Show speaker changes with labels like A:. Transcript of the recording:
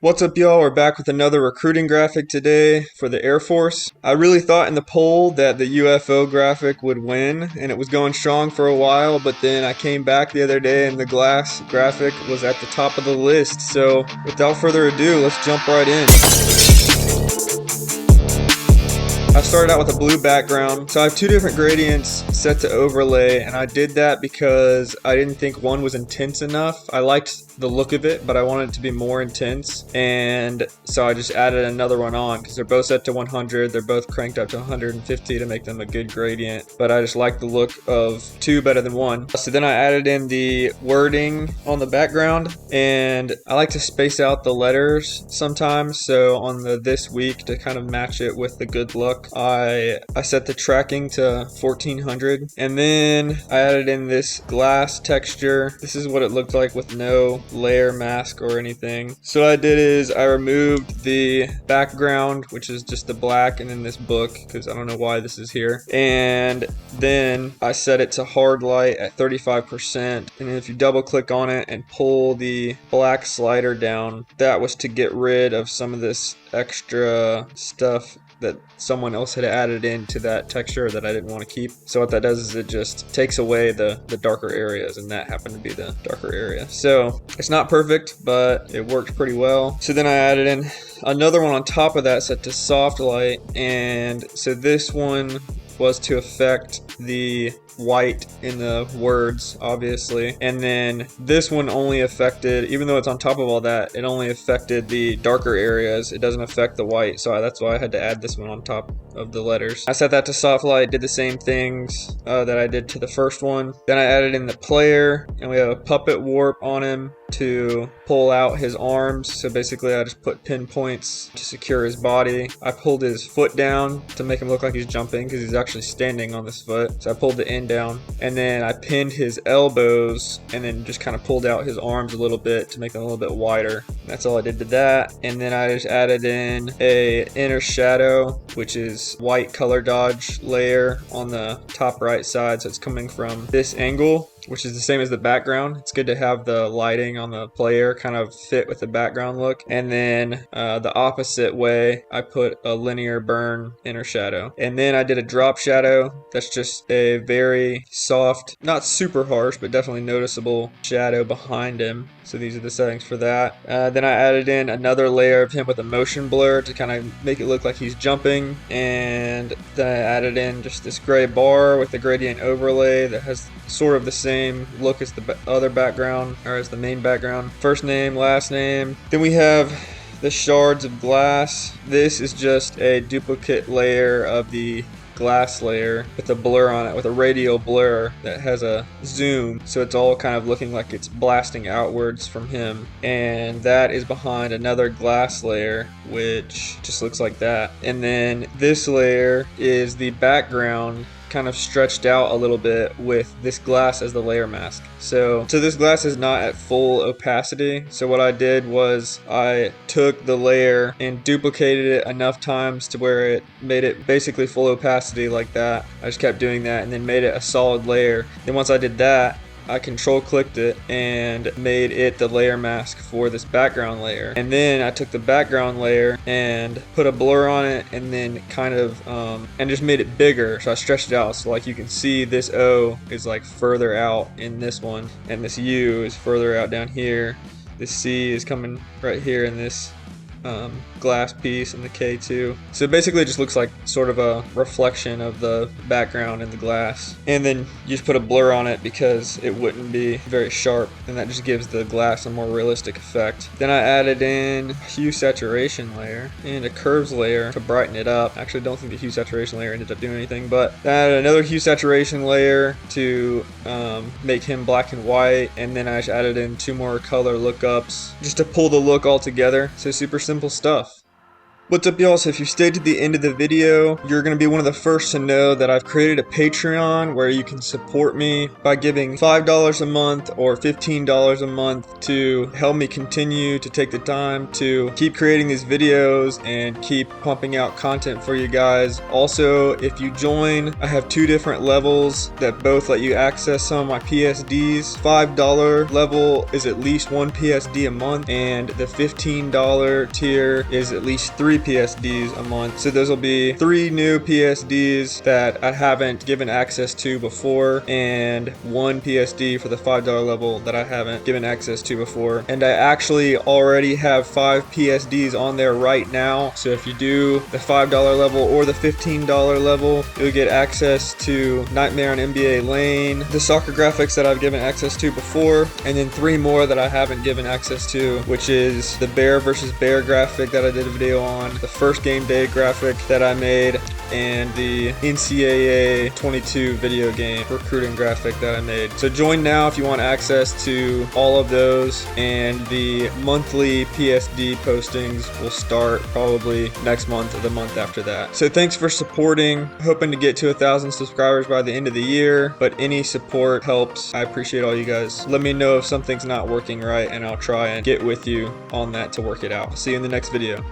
A: What's up, y'all? We're back with another recruiting graphic today for the Air Force. I really thought in the poll that the UFO graphic would win, and it was going strong for a while, but then I came back the other day and the glass graphic was at the top of the list. So without further ado, let's jump right in. I started out with a blue background, so I have two different gradients set to overlay, and I did that because I didn't think one was intense enough. I liked the look of it, but I wanted it to be more intense, and so I just added another one on because they're both set to 100. They're both cranked up to 150 to make them a good gradient, but I just like the look of two better than one. So then I added in the wording on the background, and I like to space out the letters sometimes, so on the this week to kind of match it with the good luck, I set the tracking to 1400, and then I added in this glass texture. This is what it looked like with no layer mask or anything. So what I did is I removed the background, which is just the black, and then this book, because I don't know why this is here, and then I set it to hard light at 35%, and if you double click on it and pull the black slider down, that was to get rid of some of this extra stuff that someone else had added into that texture that I didn't want to keep. So what that does is it just takes away the darker areas, and that happened to be the darker area. So it's not perfect, but it worked pretty well. So then I added in another one on top of that set to soft light, and so this one was to affect the white in the words, obviously, and then this one only affected, even though it's on top of all that, it only affected the darker areas. It doesn't affect the white, so that's why I had to add this one on top of the letters. I set that to soft light, did the same things that I did to the first one. Then I added in the player, and we have a puppet warp on him to pull out his arms. So basically I just put pinpoints to secure his body. I pulled his foot down to make him look like he's jumping because he's actually standing on this foot. So I pulled the end down, and then I pinned his elbows and then just kind of pulled out his arms a little bit to make them a little bit wider. That's all I did to that. And then I just added in a inner shadow, which is white color dodge layer on the top right side. So it's coming from this angle, which is the same as the background. It's good to have the lighting on the player kind of fit with the background look. And then the opposite way, I put a linear burn inner shadow. And then I did a drop shadow. That's just a very soft, not super harsh, but definitely noticeable shadow behind him. So these are the settings for that. Then I added in another layer of him with a motion blur to kind of make it look like he's jumping. And then I added in just this gray bar with the gradient overlay that has sort of the same look as the other background, or as the main background. First name, last name. Then we have the shards of glass. This is just a duplicate layer of the glass layer with a blur on it, with a radial blur that has a zoom, so it's all kind of looking like it's blasting outwards from him, and that is behind another glass layer which just looks like that. And then this layer is the background kind of stretched out a little bit with this glass as the layer mask. So this glass is not at full opacity. So what I did was I took the layer and duplicated it enough times to where it made it basically full opacity like that. I just kept doing that and then made it a solid layer. Then once I did that, I control clicked it and made it the layer mask for this background layer. And then I took the background layer and put a blur on it, and then kind of and just made it bigger. So I stretched it out, so like you can see this O is like further out in this one, and this U is further out down here. This C is coming right here in this glass piece, and the K2. So basically it just looks like sort of a reflection of the background in the glass. And then you just put a blur on it because it wouldn't be very sharp, and that just gives the glass a more realistic effect. Then I added in a hue saturation layer and a curves layer to brighten it up. Actually, I don't think the hue saturation layer ended up doing anything, but I added another hue saturation layer to make him black and white, and then I just added in two more color lookups just to pull the look all together. So super simple stuff. What's up, y'all? So if you stayed to the end of the video, you're going to be one of the first to know that I've created a Patreon where you can support me by giving $5 a month or $15 a month to help me continue to take the time to keep creating these videos and keep pumping out content for you guys. Also, if you join, I have 2 different levels that both let you access some of my PSDs. $5 level is at least 1 PSD a month, and the $15 tier is at least 3 PSDs a month. So those will be 3 new PSDs that I haven't given access to before, and 1 PSD for the $5 level that I haven't given access to before. And I actually already have 5 PSDs on there right now. So if you do the $5 level or the $15 level, you'll get access to Nightmare on NBA Lane, the soccer graphics that I've given access to before, and then 3 more that I haven't given access to, which is the Bear versus Bear graphic that I did a video on, the first game day graphic that I made, and the NCAA 22 video game recruiting graphic that I made. So join now if you want access to all of those, and the monthly PSD postings will start probably next month or the month after that. So thanks for supporting. Hoping to get to 1,000 subscribers by the end of the year, but any support helps. I appreciate all you guys. Let me know if something's not working right, and I'll try and get with you on that to work it out. See you in the next video.